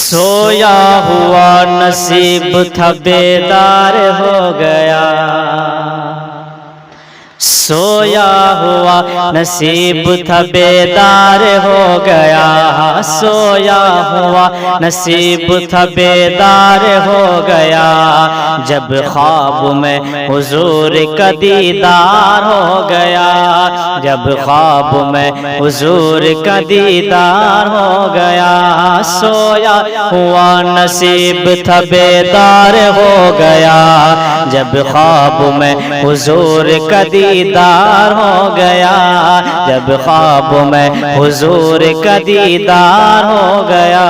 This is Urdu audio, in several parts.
سویا ہوا نصیب تھا بیدار ہو گیا، سویا ہوا نصیب تھا بیدار ہو گیا، سویا ہوا نصیب تھا بیدار ہو گیا، جب خواب میں حضور کا دیدار ہو گیا، جب خواب میں حضور کا دیدار ہو گیا، سویا ہوا نصیب تھا بیدار ہو گیا، جب خواب میں حضور کا دیدار ہو گیا، جب خواب میں حضور کا دیدار ہو گیا،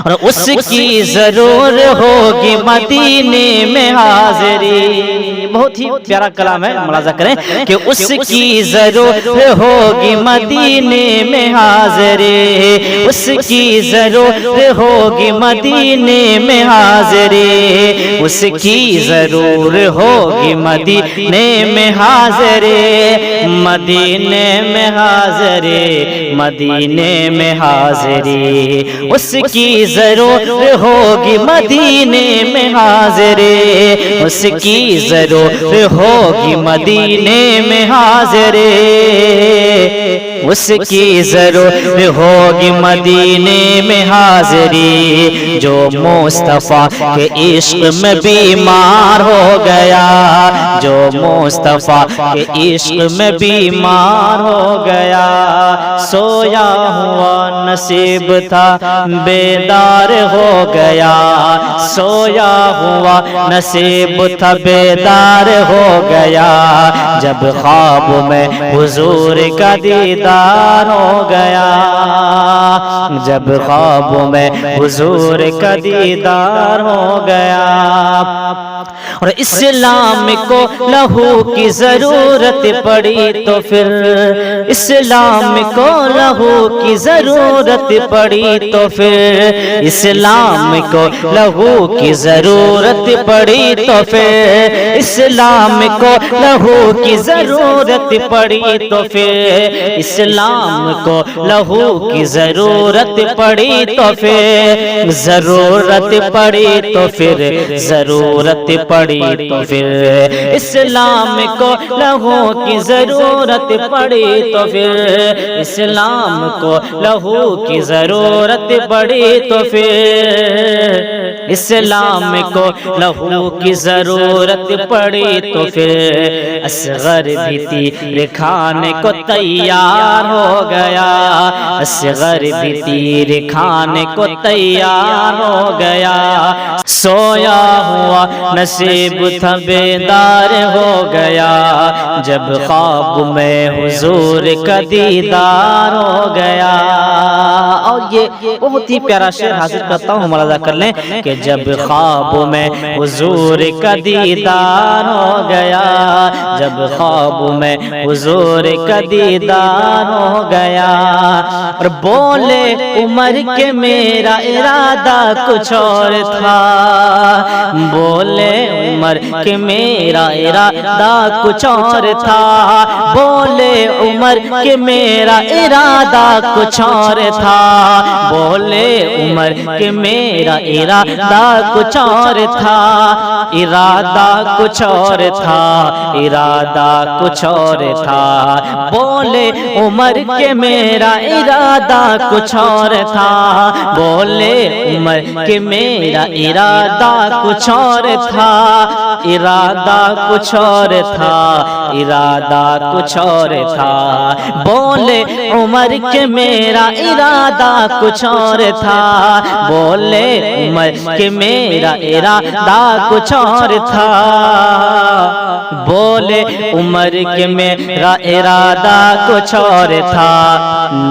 اور اس کی ضرور ہوگی مدینے میں حاضری۔ بہت ہی پیارا کلام ہے، ملاحظہ کریں کہ اس کی ضرور ہوگی مدینے میں حاضری، اس کی ضرور ہوگی مدینے میں حاضری، اس کی ضرور ہوگی مدینے میں حاضری، مدینے میں حاضری، مدینے میں حاضری، اس کی ضرور ہوگی مدینے میں حاضری، اس کی ضرور ہوگی مدینے میں حاضری، اس کی ضرور ہوگی مدینے میں حاضری، جو مصطفیٰ کے عشق میں بیمار ہو گیا، جو مصطفیٰ کے عشق میں بیمار ہو گیا، سویا ہوا نصیب تھا بیدار ہو گیا، سویا ہوا نصیب تھا بیدار ہو گیا، جب خواب میں حضور کا دیدار ہو گیا، جب خواب میں حضور کا دیدار ہو گیا، اور اسلام کو لہو کی ضرورت پڑی تو پھر، اسلام کو لہو کی ضرورت پڑی تو پھر، اسلام کو لہو کی ضرورت پڑی تو پھر، اسلام کو لہو کی ضرورت پڑی تو پھر، اسلام کو لہو کی ضرورت پڑی تو پھر، ضرورت پڑی تو پھر، ضرورت پڑی تو پھر، اسلام کو لہو کی ضرورت پڑی تو پھر، اسلام کو لہو کی ضرورت پڑی تو پھر، اسلام کو لہو کی ضرورت پڑی تو پھر، اصغر بھی تیر کھانے کو تیار ہو گیا، اصغر بھی تیر کھانے کو تیار ہو گیا، سویا ہوا نصیب تھا بیدار ہو گیا، جب خواب میں حضور کا دیدار ہو گیا۔ اور یہ بہت ہی پیارا شعر حاصل کرتا ہوں، ملاحظہ کر لیں کہ جب خواب میں حضور کا دیدار ہو گیا، جب خواب میں حضور کا دیدار ہو گیا، اور بولے عمر کہ میرا ارادہ کچھ اور تھا، بولے عمر کہ میرا ارادہ کچھ اور تھا، بولے عمر کہ میرا ارادہ کچھ اور تھا، بولے عمر کہ میرا ارادہ کچھ اور تھا، ارادہ کچھ اور تھا، ارادہ کچھ اور تھا، بولے عمر کہ میرا ارادہ کچھ اور تھا، بولے عمر کہ میرا ارادہ کچھ اور تھا، ارادہ کچھ اور تھا، ارادہ کچھ اور تھا، بولے عمر کہ میرا ارادہ کچھ اور تھا، بولے عمر کہ میرا ارادہ کچھ اور تھا، بولے عمر کہ میرا ارادہ کچھ اور تھا،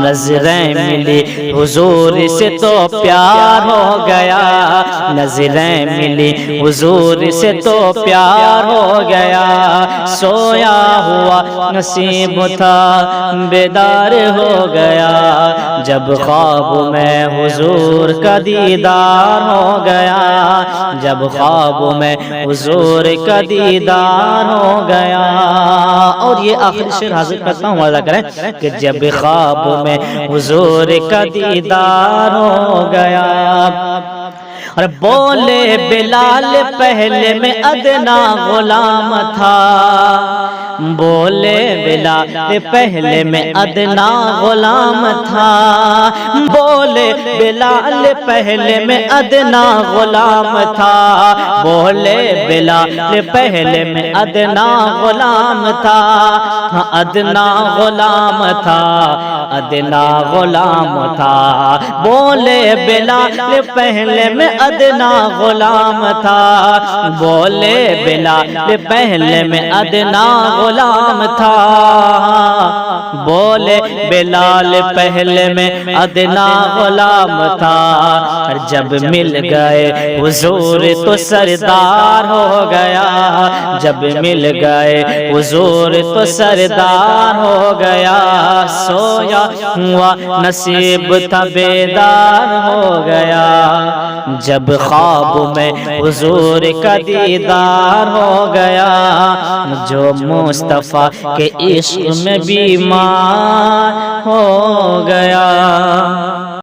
نظریں ملی حضور سے تو پیار ہو گیا، نظریں ملی حضور سے تو پیار ہو گیا، سویا ہوا نصیب تھا بیدار ہو گیا، جب خواب میں حضور کا دیدار ہو گیا، جب خواب میں حضور کا دیدار ہو گیا۔ اور یہ آخری شعر حاضر کرتا ہوں، ملاحظہ کریں کہ جب خواب میں حضور کا دیدار ہو گیا۔ اور بولے بلال پہلے میں ادنا غلام تھا، بولے بلال پہلے میں ادنا غلام تھا، بولے بلال پہلے میں ادنا غلام تھا، بولے بلال پہلے میں ادنا غلام تھا، ادنا غلام تھا، ادنا غلام تھا، بولے بلال پہلے میں ادنا غلام تھا، بولے بلال پہلے میں ادنا غلام تھا، بولے بلال پہلے میں ادنا غلام تھا، جب مل گئے حضور تو سردار ہو گیا، جب مل گئے حضور تو سردار ہو گیا، سویا ہوا نصیب تھا بیدار ہو گیا، جب خواب میں حضور کا دیدار ہو گیا، جو مصطفیٰ کے عشق میں بیمار ہو گیا۔